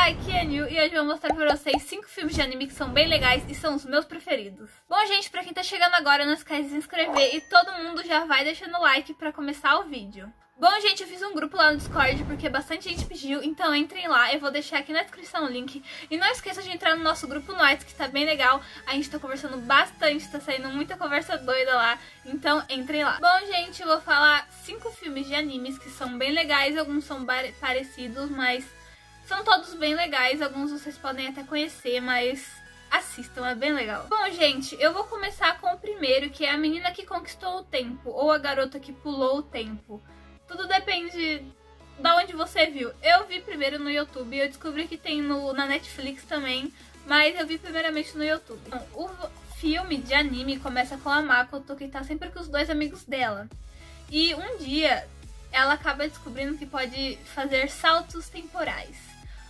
aqui é a Nil e hoje eu vou mostrar pra vocês 5 filmes de anime que são bem legais e são os meus preferidos. Bom, gente, pra quem tá chegando agora, não esquece de se inscrever e todo mundo já vai deixando o like pra começar o vídeo. Bom, gente, eu fiz um grupo lá no Discord porque bastante gente pediu, então entrem lá, eu vou deixar aqui na descrição o link. E não esqueça de entrar no nosso grupo no WhatsApp, que tá bem legal, a gente tá conversando bastante, tá saindo muita conversa doida lá, então entrem lá. Bom, gente, eu vou falar 5 filmes de animes que são bem legais, alguns são parecidos, mas são todos bem legais, alguns vocês podem até conhecer, mas assistam, é bem legal. Bom, gente, eu vou começar com o primeiro, que é A Menina que Conquistou o Tempo, ou A Garota que Pulou o Tempo. Tudo depende de onde você viu. Eu vi primeiro no YouTube, eu descobri que tem na Netflix também, mas eu vi primeiramente no YouTube. Bom, o filme de anime começa com a Makoto, que tá sempre com os dois amigos dela. E um dia, ela acaba descobrindo que pode fazer saltos temporais,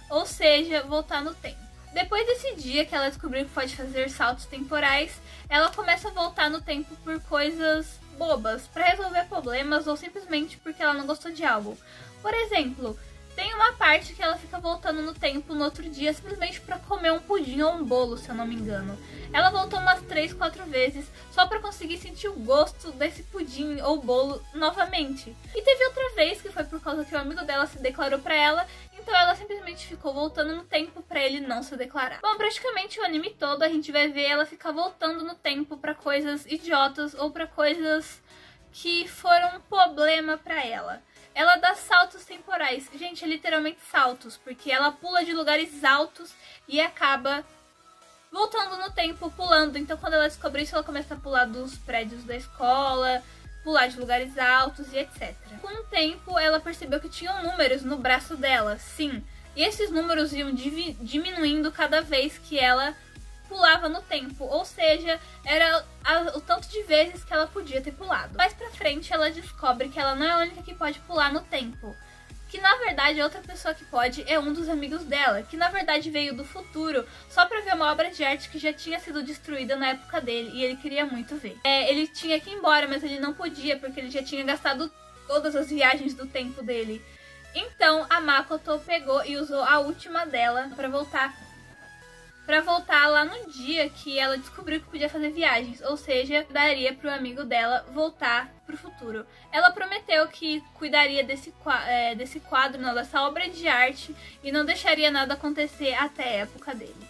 ou seja, voltar no tempo. Depois desse dia que ela descobriu que pode fazer saltos temporais, ela começa a voltar no tempo por coisas bobas, pra resolver problemas ou simplesmente porque ela não gostou de algo. Por exemplo, tem uma parte que ela fica voltando no tempo no outro dia simplesmente pra comer um pudim ou um bolo, se eu não me engano. Ela voltou umas 3, 4 vezes só pra conseguir sentir o gosto desse pudim ou bolo novamente. E teve outra vez que foi por causa que o amigo dela se declarou pra ela, então ela simplesmente ficou voltando no tempo pra ele não se declarar. Bom, praticamente o anime todo a gente vai ver ela ficar voltando no tempo pra coisas idiotas ou pra coisas que foram um problema pra ela. Ela dá saltos temporais. Gente, é literalmente saltos, porque ela pula de lugares altos e acaba voltando no tempo, pulando. Então quando ela descobre isso, ela começa a pular dos prédios da escola, pular de lugares altos e etc. Com o tempo, ela percebeu que tinham números no braço dela, sim. E esses números iam diminuindo cada vez que ela pulava no tempo, ou seja, era o tanto de vezes que ela podia ter pulado. Mais pra frente, ela descobre que ela não é a única que pode pular no tempo, que na verdade a outra pessoa que pode é um dos amigos dela, que na verdade veio do futuro só pra ver uma obra de arte que já tinha sido destruída na época dele e ele queria muito ver. Ele tinha que ir embora, mas ele não podia porque ele já tinha gastado todas as viagens do tempo dele. Então a Makoto pegou e usou a última dela pra voltar lá no dia que ela descobriu que podia fazer viagens, ou seja, daria pro amigo dela voltar pro futuro. Ela prometeu que cuidaria desse quadro, não, dessa obra de arte, e não deixaria nada acontecer até a época dele.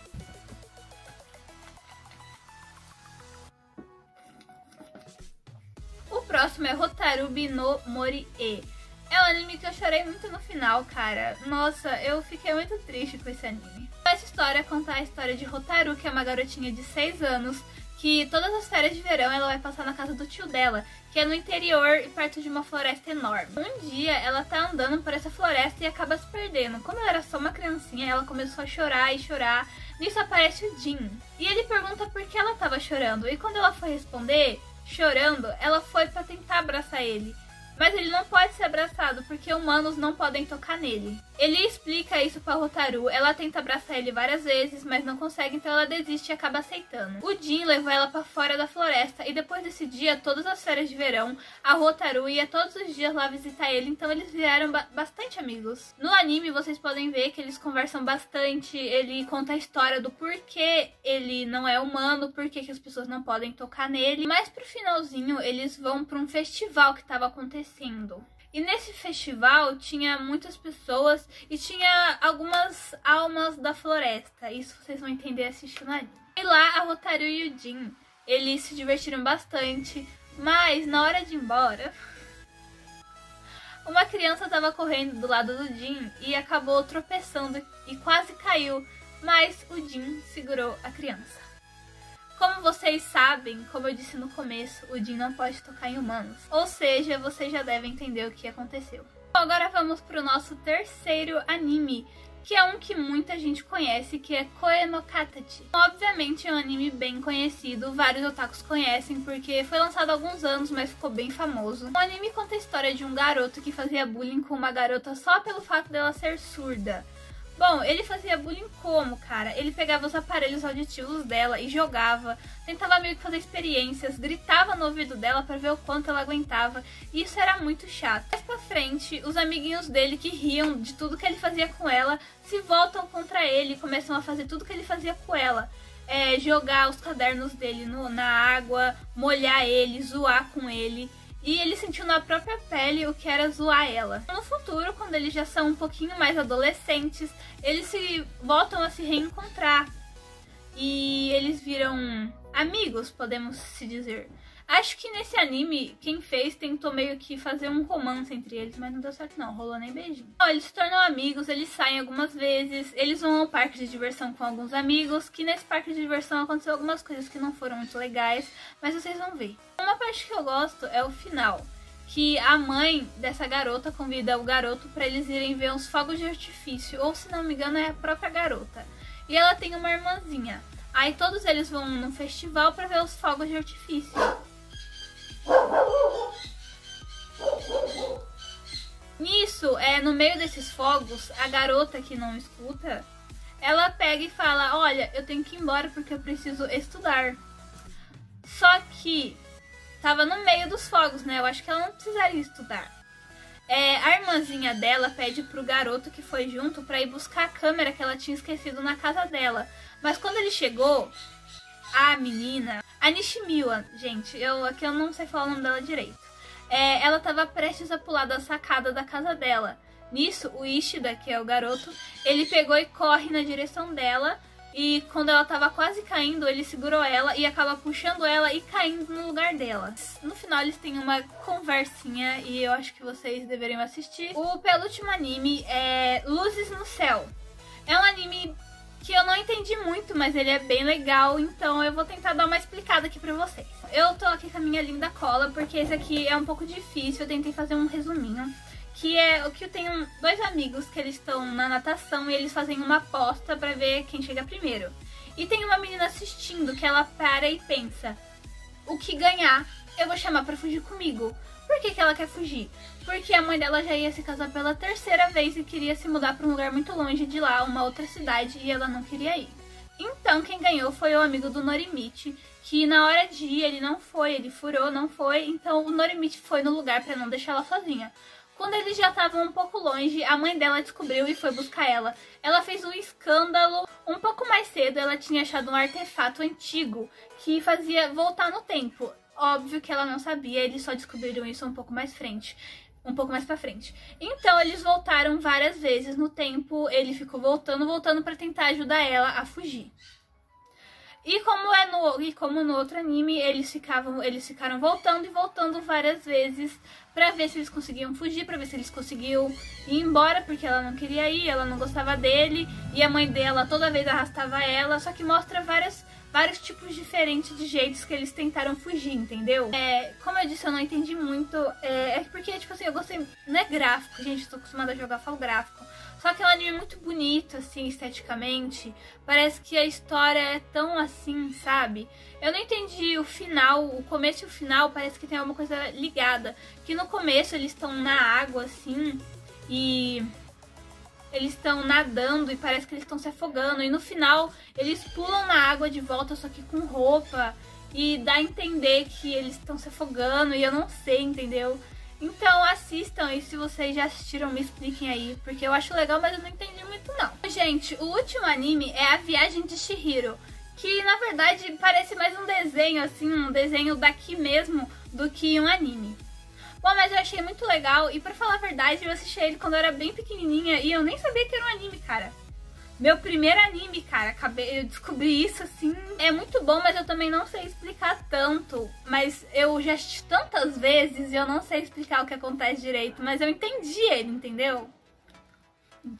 O próximo é Hotarubi no Mori-e. É um anime que eu chorei muito no final, cara. Nossa, eu fiquei muito triste com esse anime. Essa história conta a história de Hotaru, que é uma garotinha de 6 anos, que todas as férias de verão ela vai passar na casa do tio dela, que é no interior e perto de uma floresta enorme. Um dia ela tá andando por essa floresta e acaba se perdendo. Como ela era só uma criancinha, ela começou a chorar e chorar. Nisso aparece o Jin. E ele pergunta por que ela tava chorando. E quando ela foi responder, chorando, ela foi pra tentar abraçar ele. Mas ele não pode ser abraçado porque humanos não podem tocar nele. Ele explica isso pra Hotaru, ela tenta abraçar ele várias vezes, mas não consegue, então ela desiste e acaba aceitando. O Jin levou ela pra fora da floresta e depois desse dia, todas as férias de verão, a Hotaru ia todos os dias lá visitar ele, então eles viraram bastante amigos. No anime vocês podem ver que eles conversam bastante, ele conta a história do porquê ele não é humano, porquê que as pessoas não podem tocar nele. Mas pro finalzinho eles vão pra um festival que tava acontecendo. E nesse festival tinha muitas pessoas e tinha algumas almas da floresta. Isso vocês vão entender assistindo ali. E lá a Hotaru e o Jin, eles se divertiram bastante, mas na hora de ir embora, uma criança estava correndo do lado do Jin e acabou tropeçando e quase caiu, mas o Jin segurou a criança. Como vocês sabem, como eu disse no começo, o Jin não pode tocar em humanos. Ou seja, vocês já devem entender o que aconteceu. Agora vamos para o nosso terceiro anime, que é um que muita gente conhece, que é Koe no Katachi. Obviamente é um anime bem conhecido, vários otakus conhecem, porque foi lançado há alguns anos, mas ficou bem famoso. O anime conta a história de um garoto que fazia bullying com uma garota só pelo fato dela ser surda. Bom, ele fazia bullying como, cara? Ele pegava os aparelhos auditivos dela e jogava, tentava meio que fazer experiências, gritava no ouvido dela pra ver o quanto ela aguentava, e isso era muito chato. Mais pra frente, os amiguinhos dele que riam de tudo que ele fazia com ela, se voltam contra ele e começam a fazer tudo que ele fazia com ela. Jogar os cadernos dele na água, molhar ele, zoar com ele. E ele sentiu na própria pele o que era zoar ela. No futuro, quando eles já são um pouquinho mais adolescentes, eles se voltam a se reencontrar. E eles viram amigos, podemos se dizer. Acho que nesse anime, quem fez tentou meio que fazer um romance entre eles, mas não deu certo não, rolou nem beijinho. Então, eles se tornam amigos, eles saem algumas vezes, eles vão ao parque de diversão com alguns amigos, que nesse parque de diversão aconteceu algumas coisas que não foram muito legais, mas vocês vão ver. Uma parte que eu gosto é o final, que a mãe dessa garota convida o garoto pra eles irem ver uns fogos de artifício, ou se não me engano é a própria garota. E ela tem uma irmãzinha. Aí todos eles vão num festival pra ver os fogos de artifício. Nisso, no meio desses fogos, a garota que não escuta, ela pega e fala, olha, eu tenho que ir embora porque eu preciso estudar. Só que tava no meio dos fogos, né? Eu acho que ela não precisaria estudar. A irmãzinha dela pede pro garoto que foi junto pra ir buscar a câmera que ela tinha esquecido na casa dela. Mas quando ele chegou, a menina, a Nishimiwa, gente, aqui eu não sei falar o nome dela direito. Ela tava prestes a pular da sacada da casa dela. Nisso, o Ishida, que é o garoto, ele pegou e corre na direção dela. E quando ela tava quase caindo, ele segurou ela e acaba puxando ela e caindo no lugar dela. No final eles têm uma conversinha e eu acho que vocês deveriam assistir. O penúltimo anime é Luzes no Céu. É um anime que eu não entendi muito, mas ele é bem legal, então eu vou tentar dar uma explicada aqui pra vocês. Eu tô aqui com a minha linda cola, porque esse aqui é um pouco difícil, eu tentei fazer um resuminho. Que é o que eu tenho dois amigos que eles estão na natação e eles fazem uma aposta pra ver quem chega primeiro. E tem uma menina assistindo que ela para e pensa, o que ganhar eu vou chamar pra fugir comigo. Por que ela quer fugir? Porque a mãe dela já ia se casar pela terceira vez e queria se mudar pra um lugar muito longe de lá, uma outra cidade, e ela não queria ir. Então quem ganhou foi o amigo do Norimichi, que na hora de ir ele não foi, ele furou, não foi, então o Norimichi foi no lugar pra não deixar ela sozinha. Quando eles já estavam um pouco longe, a mãe dela descobriu e foi buscar ela. Ela fez um escândalo. Um pouco mais cedo, ela tinha achado um artefato antigo que fazia voltar no tempo. Óbvio que ela não sabia, eles só descobriram isso um pouco mais pra frente. Então, eles voltaram várias vezes no tempo. Ele ficou voltando pra tentar ajudar ela a fugir. E como no outro anime, eles ficaram voltando e voltando várias vezes pra ver se eles conseguiam fugir, pra ver se eles conseguiam ir embora, porque ela não queria ir, ela não gostava dele, e a mãe dela toda vez arrastava ela, só que mostra vários tipos diferentes de jeitos que eles tentaram fugir, entendeu? Como eu disse, eu não entendi muito, porque, tipo assim, eu gostei, não é gráfico, gente, eu tô acostumada a jogar só o gráfico. Só que é um anime muito bonito, assim, esteticamente. Parece que a história é tão assim, sabe? Eu não entendi o final, o começo e o final parece que tem alguma coisa ligada. Que no começo eles estão na água, assim, e eles estão nadando e parece que eles estão se afogando. E no final eles pulam na água de volta, só que com roupa. E dá a entender que eles estão se afogando e eu não sei, entendeu? Então assistam e se vocês já assistiram, me expliquem aí, porque eu acho legal, mas eu não entendi muito não. Gente, o último anime é A Viagem de Chihiro, que na verdade parece mais um desenho, assim, um desenho daqui mesmo do que um anime. Bom, mas eu achei muito legal e pra falar a verdade, eu assisti ele quando eu era bem pequenininha e eu nem sabia que era um anime, cara. Meu primeiro anime, cara, eu descobri isso assim. É muito bom, mas eu também não sei explicar tanto. Mas eu já assisti tantas vezes e eu não sei explicar o que acontece direito. Mas eu entendi ele, entendeu?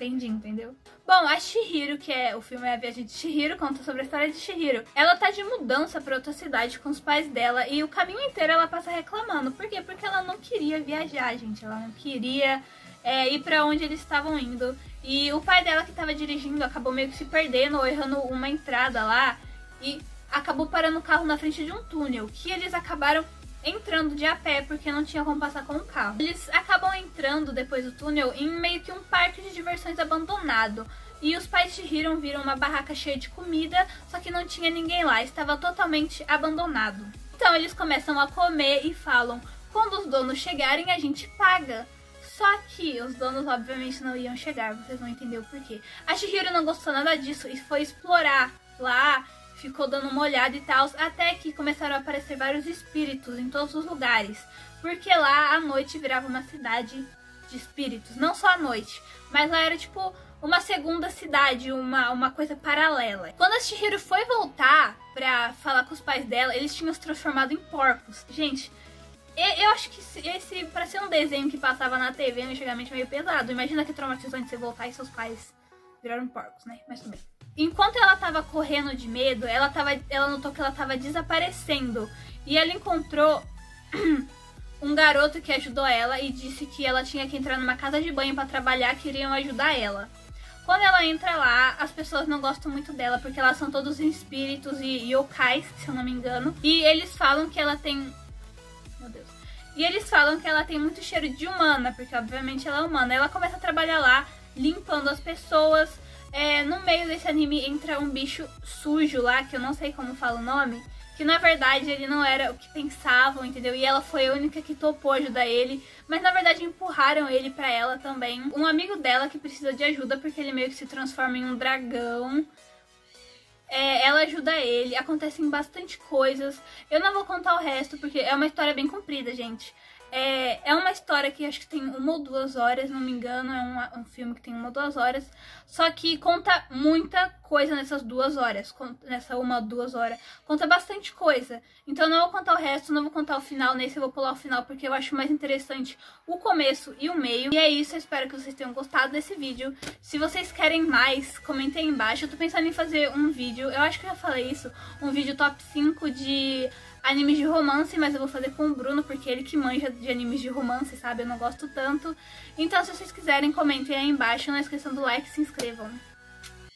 Entendeu? Bom, a Chihiro, que é o filme É a Viagem de Chihiro, conta sobre a história de Chihiro. Ela tá de mudança pra outra cidade com os pais dela e o caminho inteiro ela passa reclamando. Por quê? Porque ela não queria viajar, gente. Ela não queria ir pra onde eles estavam indo. E o pai dela que tava dirigindo acabou meio que se perdendo ou errando uma entrada lá e acabou parando o carro na frente de um túnel, que eles acabaram entrando de a pé porque não tinha como passar com o carro. Eles acabam entrando depois do túnel em meio que um parque de diversões abandonado. E os pais de Chihiro viram uma barraca cheia de comida, só que não tinha ninguém lá, estava totalmente abandonado. Então eles começam a comer e falam, quando os donos chegarem a gente paga. Só que os donos obviamente não iam chegar, vocês vão entender o porquê. A Chihiro não gostou nada disso e foi explorar lá, ficou dando uma olhada e tal, até que começaram a aparecer vários espíritos em todos os lugares. Porque lá à noite virava uma cidade de espíritos, não só à noite, mas lá era tipo uma segunda cidade, uma coisa paralela. Quando a Chihiro foi voltar pra falar com os pais dela, eles tinham se transformado em porcos. Gente, eu acho que esse pra ser um desenho que passava na TV antigamente é meio pesado. Imagina que traumatizante você voltar e seus pais viraram porcos, né? Mas tudo bem. Enquanto ela tava correndo de medo, ela notou que ela tava desaparecendo. E ela encontrou um garoto que ajudou ela e disse que ela tinha que entrar numa casa de banho pra trabalhar, que iriam ajudar ela. Quando ela entra lá, as pessoas não gostam muito dela, porque elas são todos espíritos e yokais, se eu não me engano. E eles falam que ela tem... Meu Deus. E eles falam que ela tem muito cheiro de humana, porque obviamente ela é humana. Ela começa a trabalhar lá, limpando as pessoas. No meio desse anime entra um bicho sujo lá, que eu não sei como fala o nome, que na verdade ele não era o que pensavam, entendeu? E ela foi a única que topou ajudar ele, mas na verdade empurraram ele pra ela também. Um amigo dela que precisa de ajuda porque ele meio que se transforma em um dragão. Ela ajuda ele, acontecem bastante coisas. Eu não vou contar o resto porque é uma história bem comprida, gente. É uma história que acho que tem 1 ou 2 horas, não me engano, é um filme que tem 1 ou 2 horas, só que conta muita coisa nessas 2 horas, nessa 1 ou 2 horas, conta bastante coisa, então eu não vou contar o resto, não vou contar o final, nesse eu vou pular o final porque eu acho mais interessante o começo e o meio, e é isso, eu espero que vocês tenham gostado desse vídeo. Se vocês querem mais, comentem aí embaixo, eu tô pensando em fazer um vídeo, eu acho que eu já falei isso, um vídeo top 5 de animes de romance, mas eu vou fazer com o Bruno, porque ele que manja de animes de romance, sabe? Eu não gosto tanto. Então, se vocês quiserem, comentem aí embaixo. Não esqueçam do like e se inscrevam.